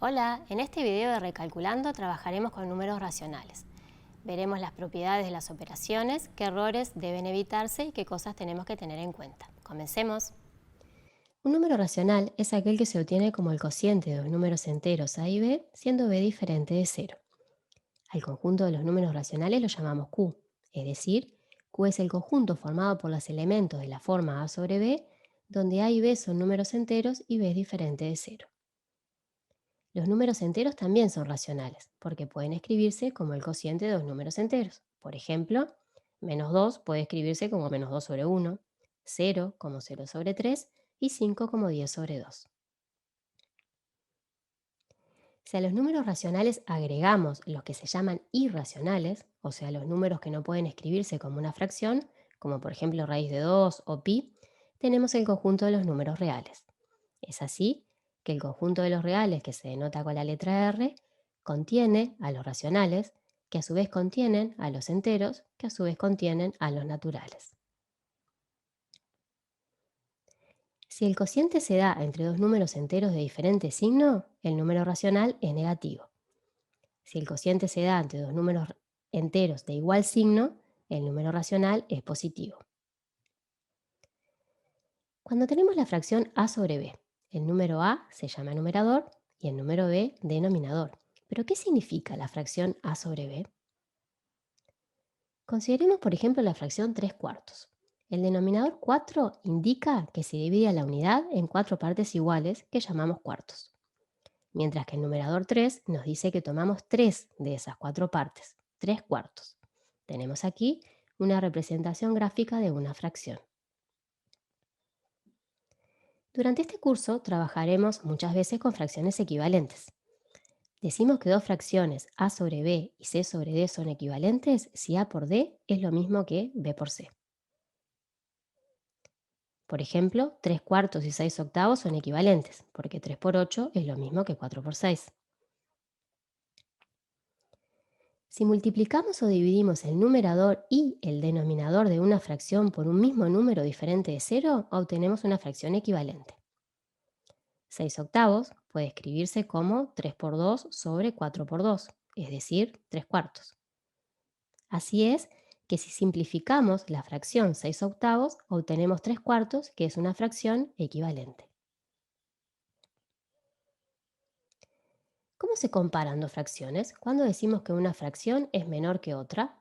Hola, en este video de Recalculando trabajaremos con números racionales. Veremos las propiedades de las operaciones, qué errores deben evitarse y qué cosas tenemos que tener en cuenta. Comencemos. Un número racional es aquel que se obtiene como el cociente de los números enteros a y b, siendo b diferente de cero. Al conjunto de los números racionales lo llamamos q, es decir, q es el conjunto formado por los elementos de la forma a sobre b, donde a y b son números enteros y b es diferente de cero. Los números enteros también son racionales, porque pueden escribirse como el cociente de dos números enteros. Por ejemplo, -2 puede escribirse como -2 sobre 1, 0 como 0 sobre 3 y 5 como 10 sobre 2. Si a los números racionales agregamos los que se llaman irracionales, o sea, los números que no pueden escribirse como una fracción, como por ejemplo raíz de 2 o pi, tenemos el conjunto de los números reales. Es así que el conjunto de los reales, que se denota con la letra R, contiene a los racionales, que a su vez contienen a los enteros, que a su vez contienen a los naturales. Si el cociente se da entre dos números enteros de diferente signo, el número racional es negativo. Si el cociente se da entre dos números enteros de igual signo, el número racional es positivo. Cuando tenemos la fracción a sobre b, el número a se llama numerador y el número b denominador. ¿Pero qué significa la fracción a sobre b? Consideremos, por ejemplo, la fracción 3 cuartos. El denominador 4 indica que se divide a la unidad en cuatro partes iguales que llamamos cuartos, mientras que el numerador 3 nos dice que tomamos 3 de esas cuatro partes, 3 cuartos. Tenemos aquí una representación gráfica de una fracción. Durante este curso trabajaremos muchas veces con fracciones equivalentes. Decimos que dos fracciones a sobre b y c sobre d son equivalentes si a por d es lo mismo que b por c. Por ejemplo, 3 cuartos y 6 octavos son equivalentes, porque 3 por 8 es lo mismo que 4 por 6. Si multiplicamos o dividimos el numerador y el denominador de una fracción por un mismo número diferente de 0, obtenemos una fracción equivalente. 6 octavos puede escribirse como 3 por 2 sobre 4 por 2, es decir, 3 cuartos. Así es que si simplificamos la fracción 6 octavos, obtenemos 3 cuartos, que es una fracción equivalente. ¿Cómo se comparan dos fracciones cuando decimos que una fracción es menor que otra?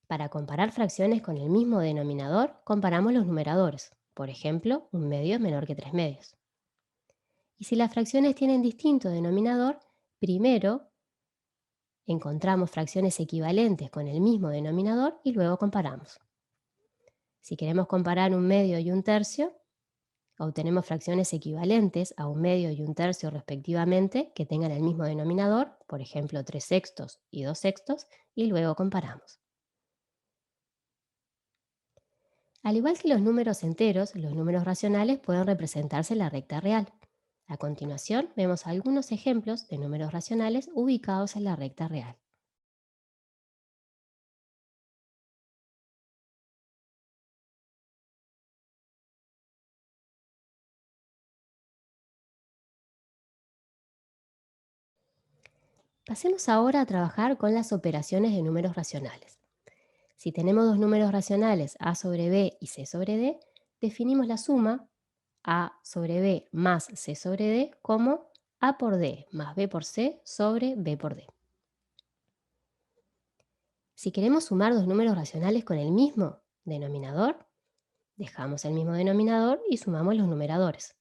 Para comparar fracciones con el mismo denominador, comparamos los numeradores. Por ejemplo, un medio es menor que 3 medios. Y si las fracciones tienen distinto denominador, primero encontramos fracciones equivalentes con el mismo denominador y luego comparamos. Si queremos comparar un medio y un tercio, obtenemos fracciones equivalentes a un medio y un tercio respectivamente que tengan el mismo denominador, por ejemplo 3 sextos y 2 sextos, y luego comparamos. Al igual que los números enteros, los números racionales pueden representarse en la recta real. A continuación vemos algunos ejemplos de números racionales ubicados en la recta real. Pasemos ahora a trabajar con las operaciones de números racionales. Si tenemos dos números racionales a sobre b y c sobre d, definimos la suma a sobre b más c sobre d como a por d más b por c sobre b por d. Si queremos sumar dos números racionales con el mismo denominador, dejamos el mismo denominador y sumamos los numeradores.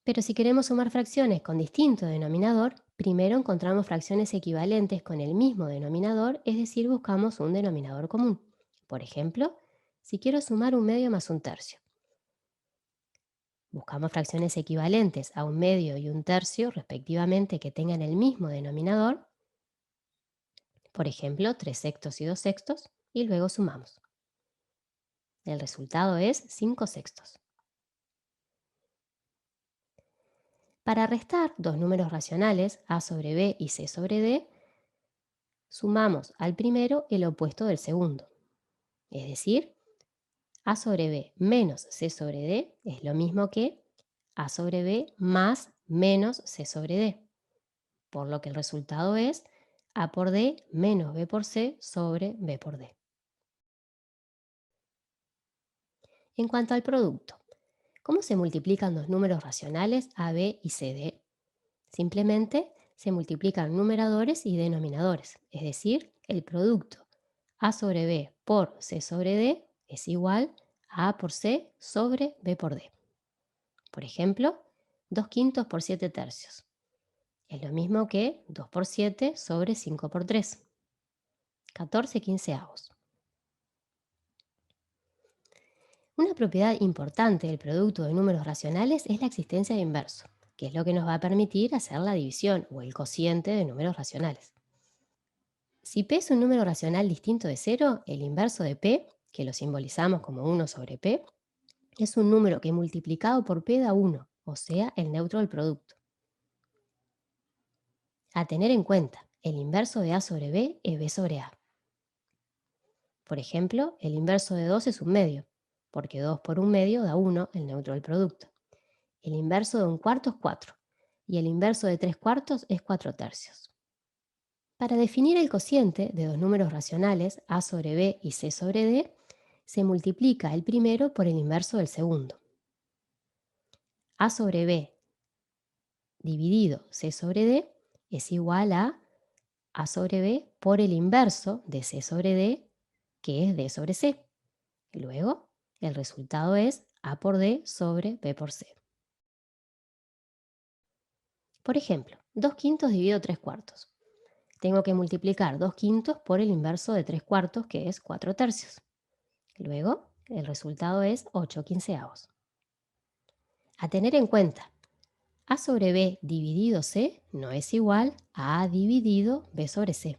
Pero si queremos sumar fracciones con distinto denominador, primero encontramos fracciones equivalentes con el mismo denominador, es decir, buscamos un denominador común. Por ejemplo, si quiero sumar un medio más un tercio. Buscamos fracciones equivalentes a un medio y un tercio, respectivamente, que tengan el mismo denominador. Por ejemplo, 3 sextos y 2 sextos, y luego sumamos. El resultado es 5 sextos. Para restar dos números racionales, a sobre b y c sobre d, sumamos al primero el opuesto del segundo. Es decir, A sobre B menos C sobre D es lo mismo que A sobre B más menos C sobre D, por lo que el resultado es A por D menos B por C sobre B por D. En cuanto al producto, ¿cómo se multiplican los números racionales A, B y C, D? Simplemente se multiplican numeradores y denominadores, es decir, el producto A sobre B por C sobre D es igual a A por C sobre B por D. Por ejemplo, 2 quintos por 7 tercios. Es lo mismo que 2 por 7 sobre 5 por 3. 14 quinceavos. Una propiedad importante del producto de números racionales es la existencia de inverso, que es lo que nos va a permitir hacer la división o el cociente de números racionales. Si p es un número racional distinto de 0, el inverso de p, que lo simbolizamos como 1 sobre p, es un número que multiplicado por p da 1, o sea, el neutro del producto. A tener en cuenta, el inverso de a sobre b es b sobre a. Por ejemplo, el inverso de 2 es un medio, porque 2 por un medio da 1, el neutro del producto. El inverso de un cuarto es 4, y el inverso de 3 cuartos es 4 tercios. Para definir el cociente de dos números racionales, a sobre b y c sobre d, se multiplica el primero por el inverso del segundo. A sobre b dividido c sobre d es igual a sobre b por el inverso de c sobre d, que es d sobre c. Luego, el resultado es a por d sobre b por c. Por ejemplo, 2 quintos dividido 3 cuartos. Tengo que multiplicar 2 quintos por el inverso de 3 cuartos, que es 4 tercios. Luego, el resultado es 8 quinceavos. A tener en cuenta, a sobre b dividido c no es igual a dividido b sobre c.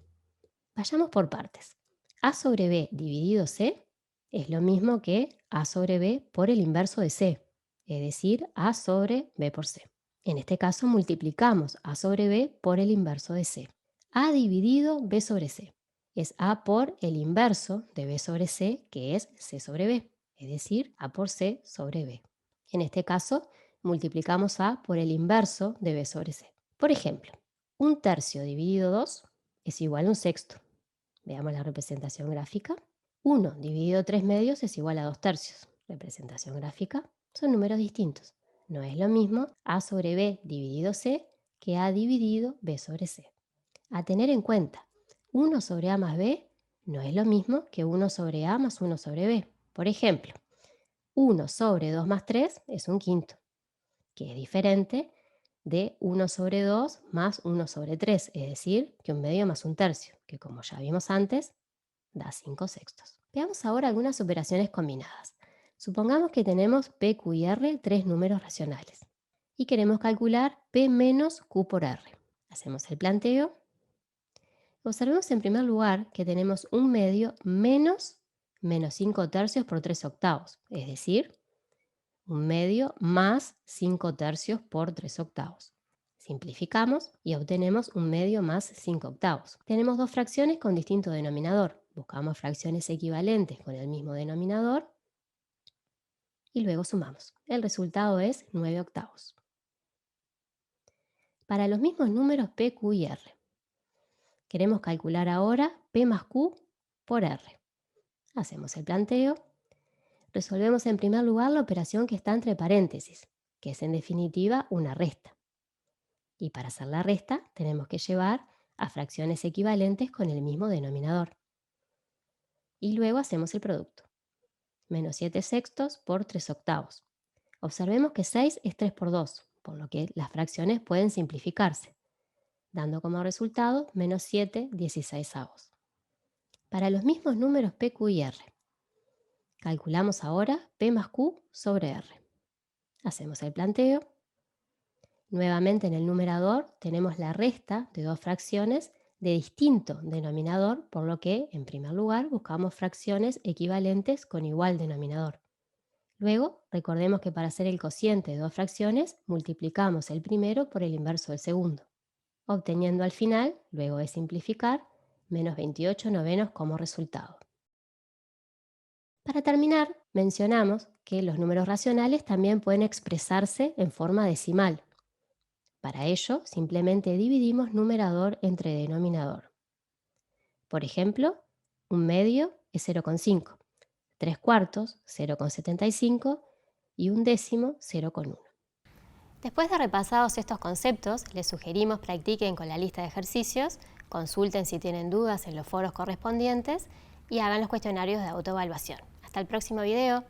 Vayamos por partes. A sobre b dividido c es lo mismo que a sobre b por el inverso de c, es decir, a sobre b por c. En este caso multiplicamos a sobre b por el inverso de c. A dividido b sobre c es a por el inverso de b sobre c, que es c sobre b, es decir, a por c sobre b. En este caso, multiplicamos a por el inverso de b sobre c. Por ejemplo, un tercio dividido 2 es igual a un sexto. Veamos la representación gráfica. 1 dividido 3 medios es igual a 2 tercios. Representación gráfica. Son números distintos. No es lo mismo a sobre b dividido c que a dividido b sobre c. A tener en cuenta, 1 sobre a más b no es lo mismo que 1 sobre a más 1 sobre b. Por ejemplo, 1 sobre 2 más 3 es un quinto, que es diferente de 1 sobre 2 más 1 sobre 3, es decir, que un medio más un tercio, que como ya vimos antes, da 5 sextos. Veamos ahora algunas operaciones combinadas. Supongamos que tenemos P, Q y R, tres números racionales, y queremos calcular P menos Q por R. Hacemos el planteo. Observemos en primer lugar que tenemos un medio menos 5 tercios por 3 octavos, es decir, un medio más 5 tercios por 3 octavos. Simplificamos y obtenemos un medio más 5 octavos. Tenemos dos fracciones con distinto denominador. Buscamos fracciones equivalentes con el mismo denominador y luego sumamos. El resultado es 9 octavos. Para los mismos números P, Q y R, queremos calcular ahora P más Q por R. Hacemos el planteo. Resolvemos en primer lugar la operación que está entre paréntesis, que es en definitiva una resta. Y para hacer la resta tenemos que llevar a fracciones equivalentes con el mismo denominador. Y luego hacemos el producto. Menos 7 sextos por 3 octavos. Observemos que 6 es 3 por 2, por lo que las fracciones pueden simplificarse, dando como resultado menos 7 16avos. Para los mismos números P, Q y R, calculamos ahora P más Q sobre R. Hacemos el planteo. Nuevamente en el numerador tenemos la resta de dos fracciones de distinto denominador, por lo que en primer lugar buscamos fracciones equivalentes con igual denominador. Luego, recordemos que para hacer el cociente de dos fracciones, multiplicamos el primero por el inverso del segundo, obteniendo al final, luego de simplificar, menos 28 novenos como resultado. Para terminar, mencionamos que los números racionales también pueden expresarse en forma decimal. Para ello, simplemente dividimos numerador entre denominador. Por ejemplo, un medio es 0,5, tres cuartos 0,75 y un décimo 0,1. Después de repasados estos conceptos, les sugerimos practiquen con la lista de ejercicios, consulten si tienen dudas en los foros correspondientes y hagan los cuestionarios de autoevaluación. Hasta el próximo video.